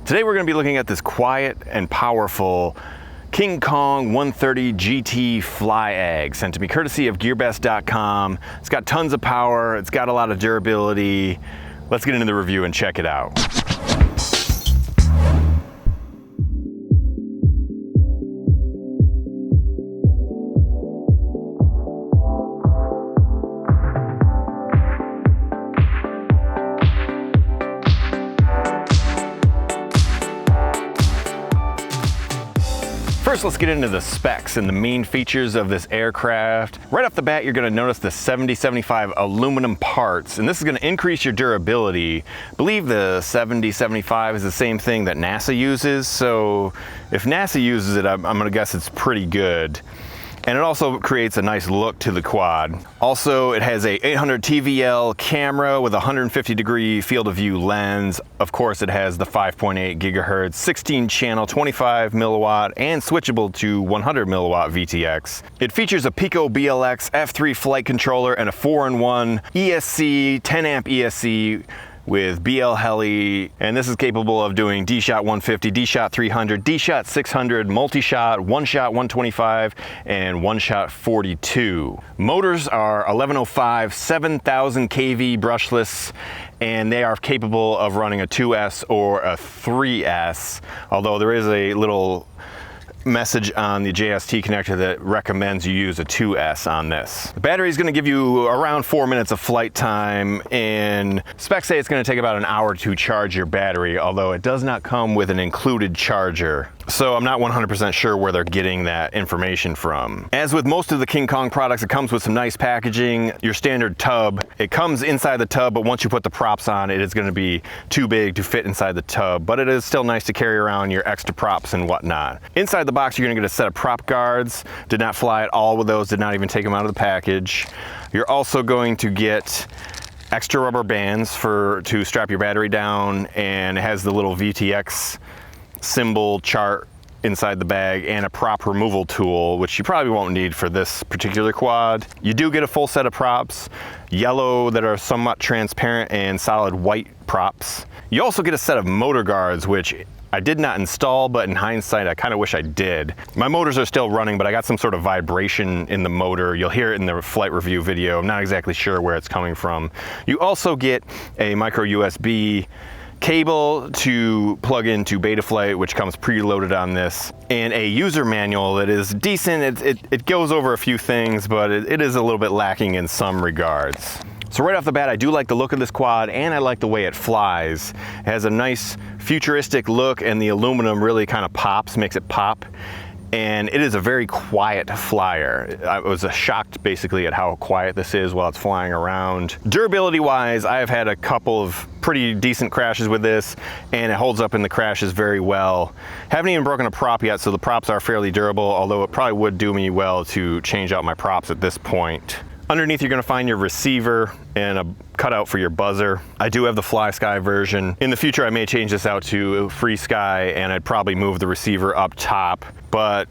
Today we're going to be looking at this quiet and powerful KingKong 130 GT Fly Egg, sent to me courtesy of GearBest.com. It's got tons of power, it's got a lot of durability. Let's get into the review and check it out. First, let's get into the specs and the main features of this aircraft. Right off the bat, you're gonna notice the 7075 aluminum parts, and this is gonna increase your durability. I believe the 7075 is the same thing that NASA uses, so if NASA uses it, I'm gonna guess it's pretty good. And it also creates a nice look to the quad. Also, it has a 800 TVL camera with a 150-degree field of view lens. Of course, it has the 5.8 gigahertz, 16 channel, 25 milliwatt, and switchable to 100 milliwatt VTX. It features a Pico BLX F3 flight controller and a 4-in-1 ESC, 10 amp ESC, with BL Heli, and this is capable of doing D-Shot 150, D-Shot 300, D-Shot 600, multi-shot, one-shot 125, and one-shot 42. Motors are 1105, 7000 kV brushless, and they are capable of running a 2S or a 3S, although there is a little message on the JST connector that recommends you use a 2S on this. The battery is going to give you around 4 minutes of flight time, and specs say it's going to take about an hour to charge your battery, although it does not come with an included charger. So I'm not 100% sure where they're getting that information from. As with most of the KingKong products, it comes with some nice packaging. Your standard tub, it comes inside the tub, but once you put the props on, it is going to be too big to fit inside the tub, but it is still nice to carry around your extra props and whatnot. Inside the box, you're going to get a set of prop guards. Did not fly at all with those, did not even take them out of the package. You're also going to get extra rubber bands to strap your battery down, and it has the little VTX symbol chart inside the bag and a prop removal tool, which you probably won't need for this particular quad. You do get a full set of props, yellow that are somewhat transparent and solid white props. You also get a set of motor guards, which I did not install, but in hindsight, I kind of wish I did. My motors are still running, but I got some sort of vibration in the motor. You'll hear it in the flight review video. I'm not exactly sure where it's coming from. You also get a micro USB cable to plug into Betaflight, which comes preloaded on this, and a user manual that is decent. It goes over a few things, but it is a little bit lacking in some regards. So right off the bat, I do like the look of this quad, and I like the way it flies. It has a nice futuristic look, and the aluminum really kind of pops, makes it pop. And it is a very quiet flyer. I was shocked basically at how quiet this is while it's flying around. Durability wise, I've had a couple of pretty decent crashes with this, and it holds up in the crashes very well. Haven't even broken a prop yet, so the props are fairly durable, although it probably would do me well to change out my props at this point. Underneath, you're gonna find your receiver and a cutout for your buzzer. I do have the Fly Sky version. In the future, I may change this out to Free Sky, and I'd probably move the receiver up top, but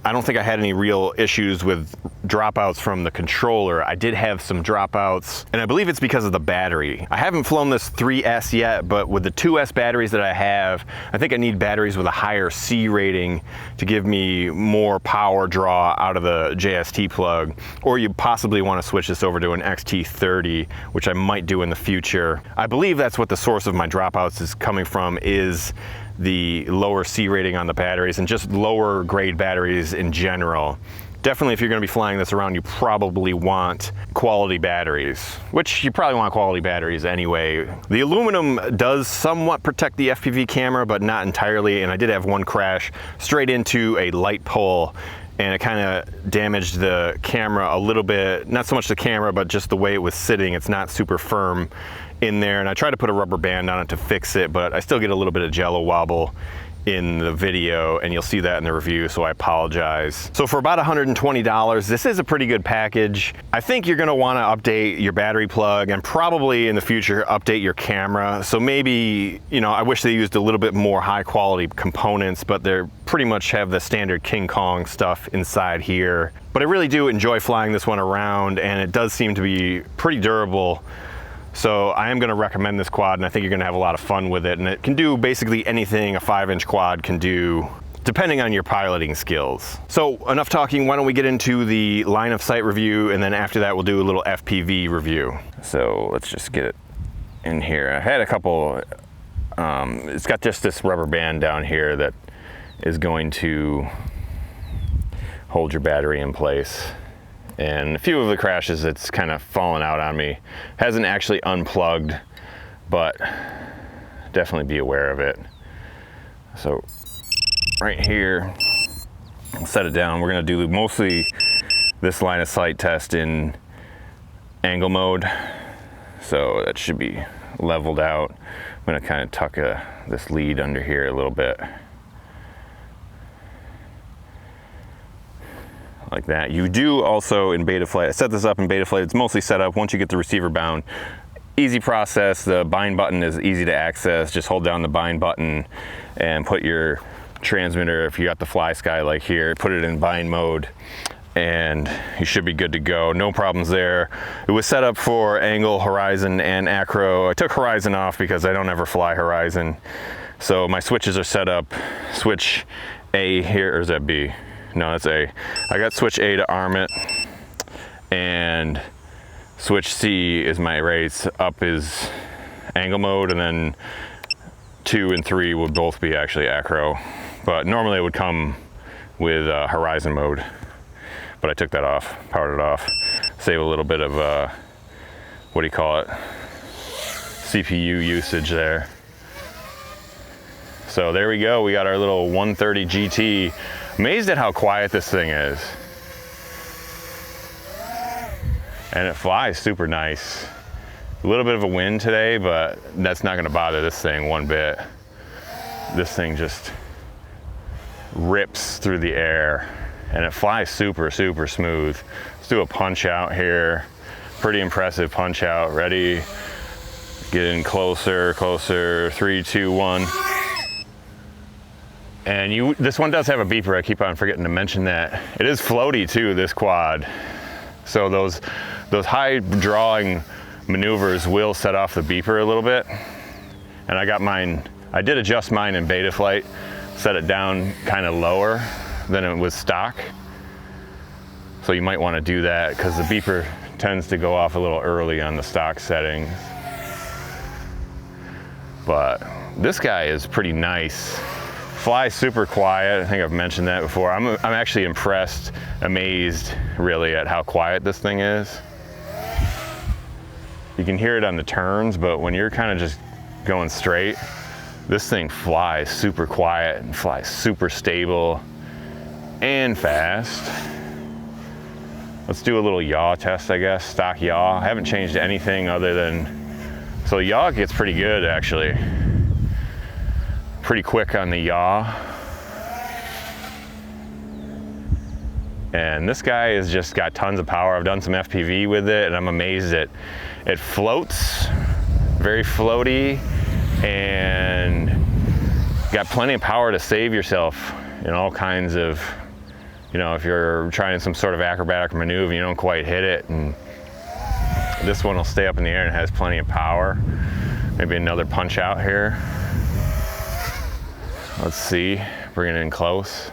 I don't think I had any real issues with dropouts from the controller. I did have some dropouts, and I believe it's because of the battery. I haven't flown this 3S yet, but with the 2S batteries that I have, I think I need batteries with a higher C rating to give me more power draw out of the JST plug. Or you possibly want to switch this over to an XT30, which I might do in the future. I believe that's what the source of my dropouts is coming from, is the lower C rating on the batteries and just lower grade batteries in general. Definitely, if you're going to be flying this around, you probably want quality batteries, which you probably want quality batteries anyway. The aluminum does somewhat protect the FPV camera, but not entirely, and I did have one crash straight into a light pole, and it kind of damaged the camera a little bit. Not so much the camera, but just the way it was sitting. It's not super firm in there, and I tried to put a rubber band on it to fix it, but I still get a little bit of jello wobble in the video, and you'll see that in the review, so I apologize. So for about $120, this is a pretty good package. I think you're gonna wanna update your battery plug, and probably in the future update your camera. So maybe, you know, I wish they used a little bit more high quality components, but they're pretty much have the standard KingKong stuff inside here. But I really do enjoy flying this one around, and it does seem to be pretty durable. So I am going to recommend this quad, and I think you're going to have a lot of fun with it. And it can do basically anything a 5-inch quad can do, depending on your piloting skills. So enough talking, why don't we get into the line of sight review, and then after that we'll do a little FPV review. So let's just get it in here. I had a couple, it's got just this rubber band down here that is going to hold your battery in place. And a few of the crashes, it's kind of fallen out on me. Hasn't actually unplugged, but definitely be aware of it. So right here, I'll set it down. We're gonna do mostly this line of sight test in angle mode. So that should be leveled out. I'm gonna kind of tuck this lead under here a little bit. Like that. You do also in beta flight, I set this up in beta flight, it's mostly set up once you get the receiver bound. Easy process, the bind button is easy to access. Just hold down the bind button and put your transmitter, if you got the fly sky like here, put it in bind mode and you should be good to go. No problems there. It was set up for angle, horizon, and acro. I took horizon off because I don't ever fly horizon. So my switches are set up, switch A here, or is that B? No, that's A. I got switch A to arm it, and switch C is my race. Up is angle mode, and then 2 and 3 would both be actually acro. But normally it would come with horizon mode. But I took that off, powered it off. Save a little bit of, what do you call it? CPU usage there. So there we go, we got our little 130 GT. Amazed at how quiet this thing is. And it flies super nice. A little bit of a wind today, but that's not gonna bother this thing one bit. This thing just rips through the air and it flies super, super smooth. Let's do a punch out here. Pretty impressive punch out. Ready? Get in closer, closer. 3, 2, 1. And this one does have a beeper. I keep on forgetting to mention that. It is floaty too, this quad. So those high drawing maneuvers will set off the beeper a little bit. And I got mine, I did adjust mine in beta flight, set it down kind of lower than it was stock. So you might want to do that because the beeper tends to go off a little early on the stock settings. But this guy is pretty nice. Flies super quiet. I think I've mentioned that before. I'm actually impressed, amazed really at how quiet this thing is. You can hear it on the turns, but when you're kind of just going straight, this thing flies super quiet and flies super stable and fast. Let's do a little yaw test, I guess. Stock yaw. I haven't changed anything other than, so yaw gets pretty good actually. Pretty quick on the yaw. And this guy has just got tons of power. I've done some FPV with it and I'm amazed at it floats, very floaty, and got plenty of power to save yourself in all kinds of, you know, if you're trying some sort of acrobatic maneuver, you don't quite hit it, and this one will stay up in the air and has plenty of power. Maybe another punch out here. Let's see, bring it in close.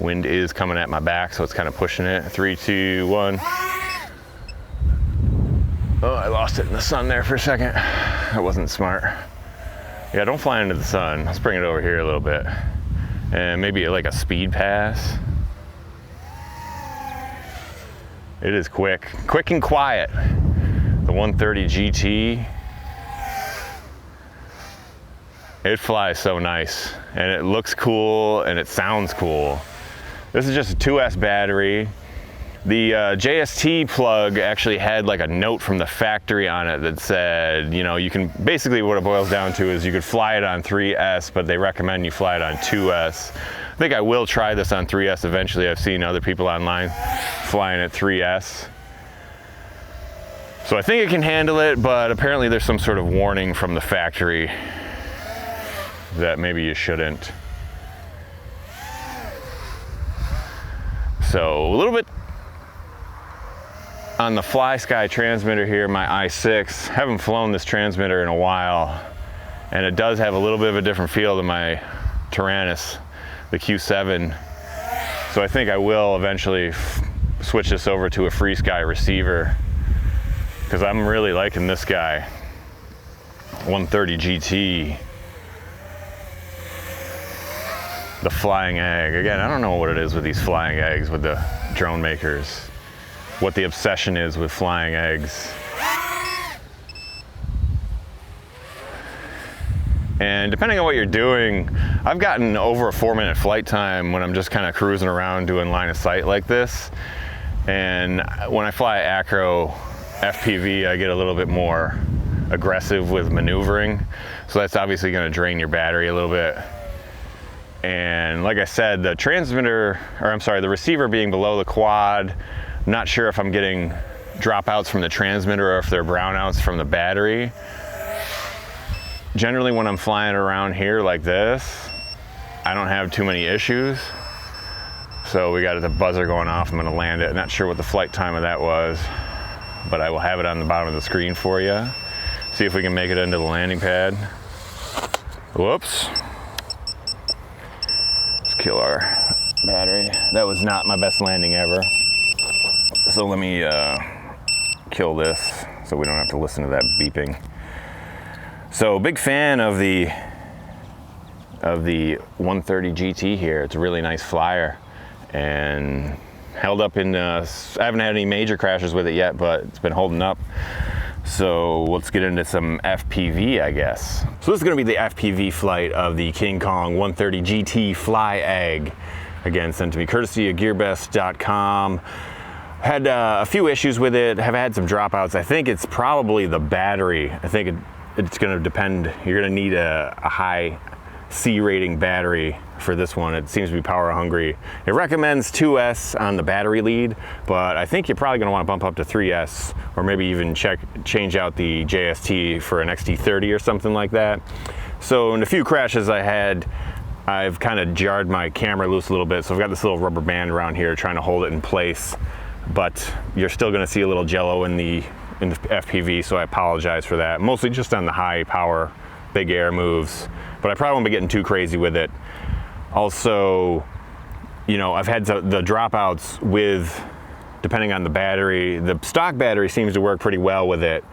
Wind is coming at my back, so it's kind of pushing it. 3, 2, 1. Oh, I lost it in the sun there for a second. That wasn't smart. Yeah, don't fly into the sun. Let's bring it over here a little bit. And maybe like a speed pass. It is quick and quiet. The 130 GT. It flies so nice, and it looks cool, and it sounds cool. This is just a 2S battery. The JST plug actually had like a note from the factory on it that said, you know, you can, basically what it boils down to is you could fly it on 3S, but they recommend you fly it on 2S. I think I will try this on 3S eventually. I've seen other people online flying at 3S. So I think it can handle it, but apparently there's some sort of warning from the factory that maybe you shouldn't. So a little bit on the FlySky transmitter here, my i6. Haven't flown this transmitter in a while, and it does have a little bit of a different feel than my Tyrannus, the Q7. So I think I will eventually switch this over to a FreeSky receiver, because I'm really liking this guy, 130 GT. The flying egg. Again, I don't know what it is with these flying eggs with the drone makers, what the obsession is with flying eggs. And depending on what you're doing, I've gotten over a 4-minute flight time when I'm just kind of cruising around doing line of sight like this. And when I fly acro FPV, I get a little bit more aggressive with maneuvering. So that's obviously going to drain your battery a little bit. And like I said, the transmitter, or I'm sorry, the receiver being below the quad, I'm not sure if I'm getting dropouts from the transmitter or if they're brownouts from the battery. Generally, when I'm flying around here like this, I don't have too many issues. So we got the buzzer going off. I'm going to land it. Not sure what the flight time of that was, but I will have it on the bottom of the screen for you. See if we can make it into the landing pad. Whoops. Let's kill our battery. That was not my best landing ever. So let me kill this so we don't have to listen to that beeping. So big fan of the 130 GT here. It's a really nice flyer and held up in, I haven't had any major crashes with it yet, but it's been holding up. So let's get into some FPV, I guess. So this is gonna be the FPV flight of the KingKong 130 GT Fly Egg. Again, sent to me courtesy of gearbest.com. Had a few issues with it, have had some dropouts. I think it's probably the battery. I think it's gonna depend. You're gonna need a high C rating battery for this one. It seems to be power hungry. It recommends 2S on the battery lead, but I think you're probably gonna wanna bump up to 3S, or maybe even change out the JST for an XT30 or something like that. So in a few crashes I had, I've kind of jarred my camera loose a little bit, so I've got this little rubber band around here trying to hold it in place, but you're still gonna see a little jello in the FPV, so I apologize for that. Mostly just on the high power, big air moves, but I probably won't be getting too crazy with it. Also, you know, I've had the dropouts with, depending on the battery, the stock battery seems to work pretty well with it.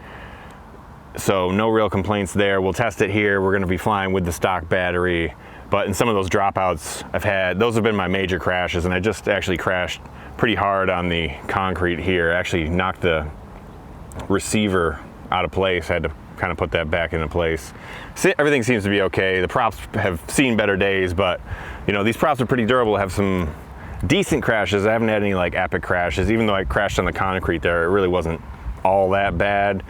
So no real complaints there. We'll test it here. We're gonna be flying with the stock battery, but in some of those dropouts I've had, those have been my major crashes, and I just actually crashed pretty hard on the concrete here. Actually knocked the receiver out of place. I had to kind of put that back into place. Everything seems to be okay. The props have seen better days, but you know, these props are pretty durable. Have some decent crashes. I haven't had any like epic crashes. Even though I crashed on the concrete there, it really wasn't all that bad.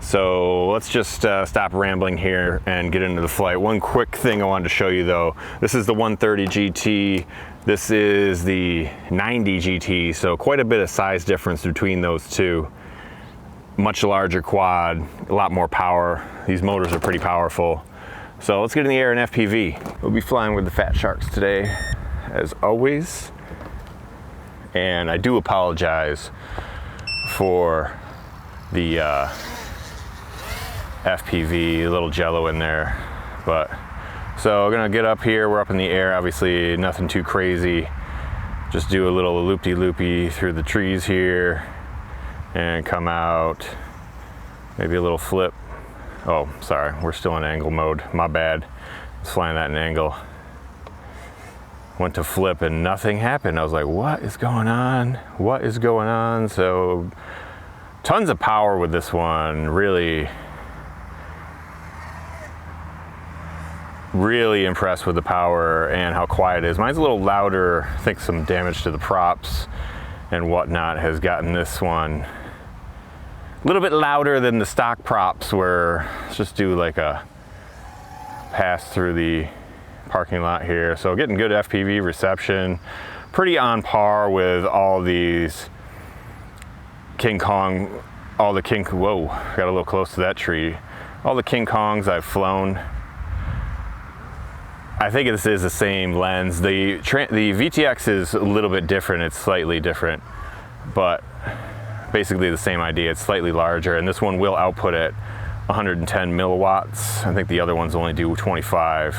So let's just stop rambling here and get into the flight. One quick thing I wanted to show you though. This is the 130 GT. This is the 90 GT. So quite a bit of size difference between those two. Much larger quad, a lot more power. These motors are pretty powerful. So let's get in the air in FPV. We'll be flying with the Fat Sharks today, as always. And I do apologize for the FPV, a little jello in there. But so we're gonna get up here, we're up in the air, obviously nothing too crazy. Just do a little loopy-loopy through the trees here and come out, maybe a little flip. Oh, sorry, we're still in angle mode, my bad. I was flying that in angle. Went to flip and nothing happened. I was like, what is going on? What is going on? So tons of power with this one, really impressed with the power and how quiet it is. Mine's a little louder. I think some damage to the props and whatnot has gotten this one a little bit louder than the stock props were. Let's just do like a pass through the parking lot here. So getting good FPV reception, pretty on par with all these KingKong, whoa, got a little close to that tree. All the KingKongs I've flown, I think this is the same lens. The VTX is a little bit different, it's slightly different, but basically the same idea. It's slightly larger, and this one will output at 110 milliwatts. I think the other ones only do 25.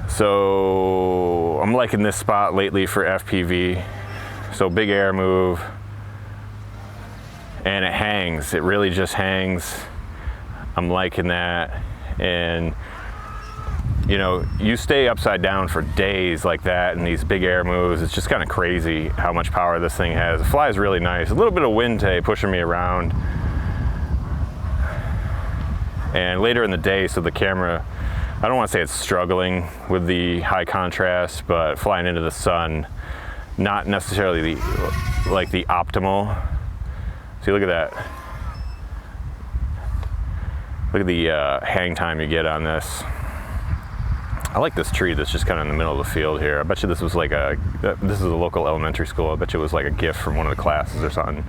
So I'm liking this spot lately for FPV. So big air move, and it hangs. It really just hangs. I'm liking that. And you know, you stay upside down for days like that in these big air moves. It's just kind of crazy how much power this thing has. It flies really nice. A little bit of wind today pushing me around. And later in the day, so the camera, I don't want to say it's struggling with the high contrast, but flying into the sun, not necessarily the optimal. See, look at that. Look at the hang time you get on this. I like this tree that's just kind of in the middle of the field here. I bet you this was like this is a local elementary school. I bet you it was like a gift from one of the classes or something.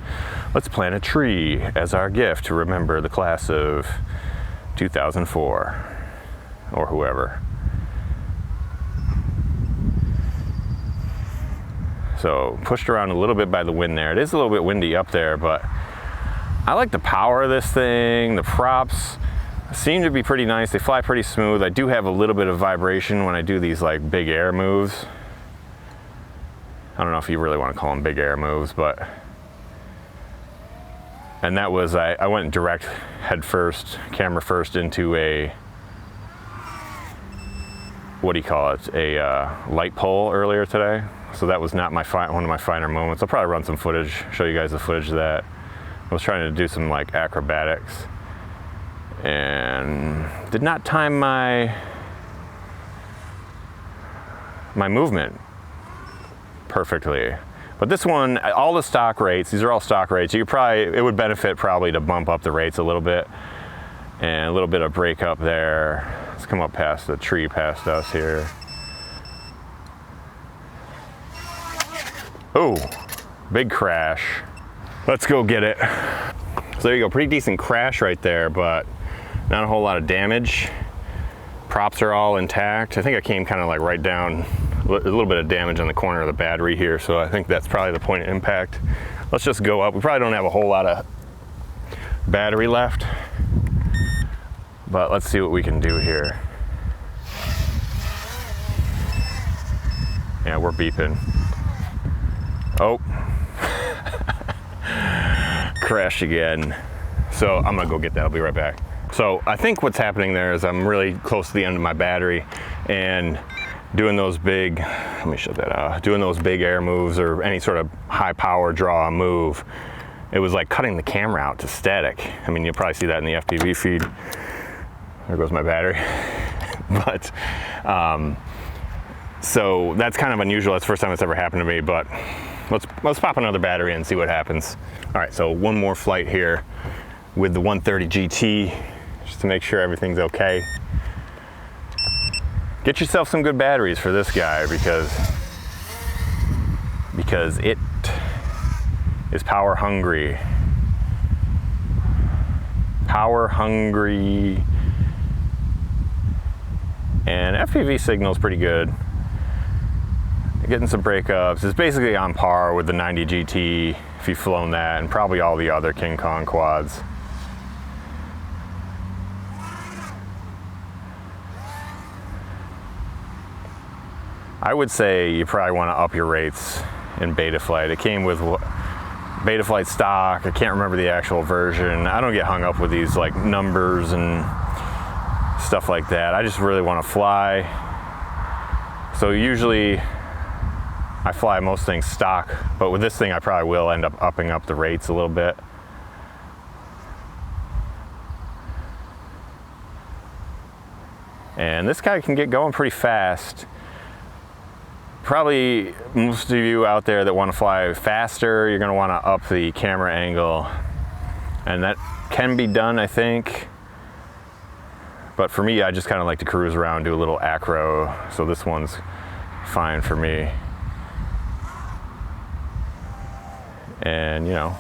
Let's plant a tree as our gift to remember the class of 2004 or whoever. So pushed around a little bit by the wind there. It is a little bit windy up there, but I like the power of this thing. The props seem to be pretty nice. They fly pretty smooth. I do have a little bit of vibration when I do these like big air moves. I don't know if you really want to call them big air moves, but, and that was, I went direct head first, camera first into a, what do you call it? A light pole earlier today. So that was not my one of my finer moments. I'll probably run some footage, show you guys the footage of that. I was trying to do some like acrobatics and did not time my movement perfectly. But this one, all the stock rates, these are all stock rates. You could probably, it would benefit probably to bump up the rates a little bit, and a little bit of break up there. Let's come up past the tree past us here. Oh, big crash. Let's go get it. So there you go, pretty decent crash right there, but not a whole lot of damage. Props are all intact. I think I came kind of like right down, a little bit of damage on the corner of the battery here, so I think that's probably the point of impact. Let's just go up. We probably don't have a whole lot of battery left, but let's see what we can do here. Yeah, we're beeping. Oh. Crashed again. So I'm gonna go get that, I'll be right back. So I think what's happening there is I'm really close to the end of my battery, and doing those big, let me shut that out, doing those big air moves or any sort of high power draw move, it was like cutting the camera out to static. I mean, you'll probably see that in the FPV feed. There goes my battery. But, so that's kind of unusual. That's the first time it's ever happened to me, but let's pop another battery and see what happens. All right, so one more flight here with the 130 GT, just to make sure everything's okay. Get yourself some good batteries for this guy because it is power hungry. Power hungry. And FPV signal's pretty good. Getting some breakups. It's basically on par with the 90 GT if you've flown that, and probably all the other KingKong quads. I would say you probably want to up your rates in Betaflight. It came with Betaflight stock. I can't remember the actual version. I don't get hung up with these like numbers and stuff like that. I just really want to fly. So usually I fly most things stock, but with this thing I probably will end up upping up the rates a little bit. And this guy can get going pretty fast. Probably most of you out there that want to fly faster, you're going to want to up the camera angle. And that can be done, I think. But for me, I just kind of like to cruise around, do a little acro. So this one's fine for me. And you know,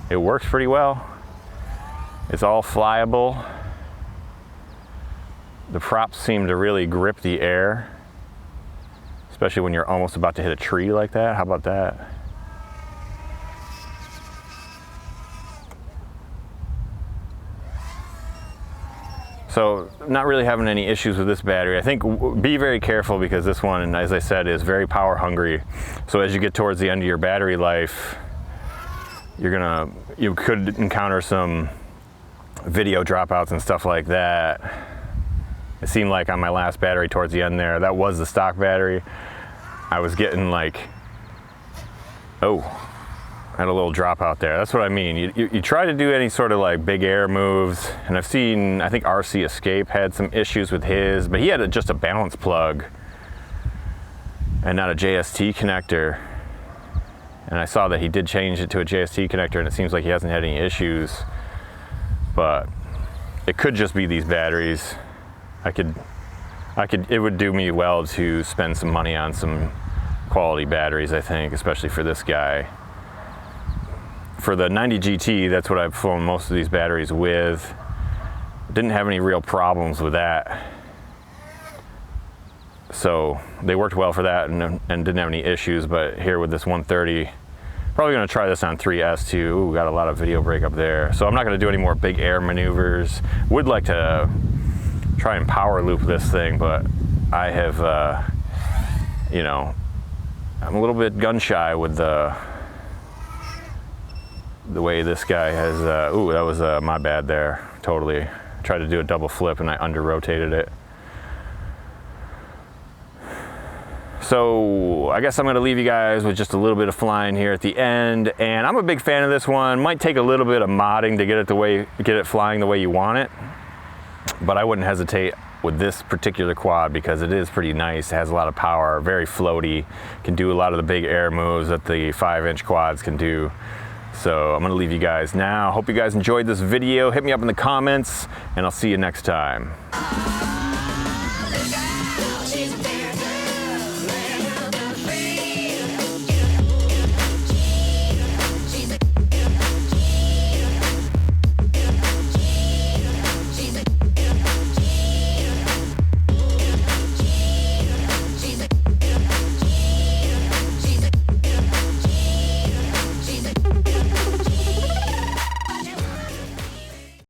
it works pretty well. It's all flyable. The props seem to really grip the air, especially when you're almost about to hit a tree like that. How about that? So not really having any issues with this battery. I think be very careful because this one, as I said, is very power hungry. So as you get towards the end of your battery life, you could encounter some video dropouts and stuff like that. It seemed like on my last battery towards the end there, that was the stock battery. I was getting like, oh, I had a little dropout there. That's what I mean. You try to do any sort of like big air moves, and I've seen, I think RC Escape had some issues with his, but he had just a balance plug and not a JST connector. And I saw that he did change it to a JST connector, and it seems like he hasn't had any issues. But it could just be these batteries. It would do me well to spend some money on some quality batteries, I think, especially for this guy. For the 90 GT, that's what I've flown most of these batteries with. Didn't have any real problems with that. So they worked well for that and didn't have any issues, but here with this 130, probably gonna try this on 3S too. Ooh, got a lot of video breakup there. So I'm not gonna do any more big air maneuvers. Would like to try and power loop this thing, but I have, you know, I'm a little bit gun shy with the way this guy has, ooh, that was my bad there, totally. Tried to do a double flip and I under rotated it. So I guess I'm gonna leave you guys with just a little bit of flying here at the end. And I'm a big fan of this one. Might take a little bit of modding to get it flying the way you want it. But I wouldn't hesitate with this particular quad because it is pretty nice. It has a lot of power, very floaty, can do a lot of the big air moves that the 5-inch quads can do. So I'm gonna leave you guys now. Hope you guys enjoyed this video. Hit me up in the comments and I'll see you next time.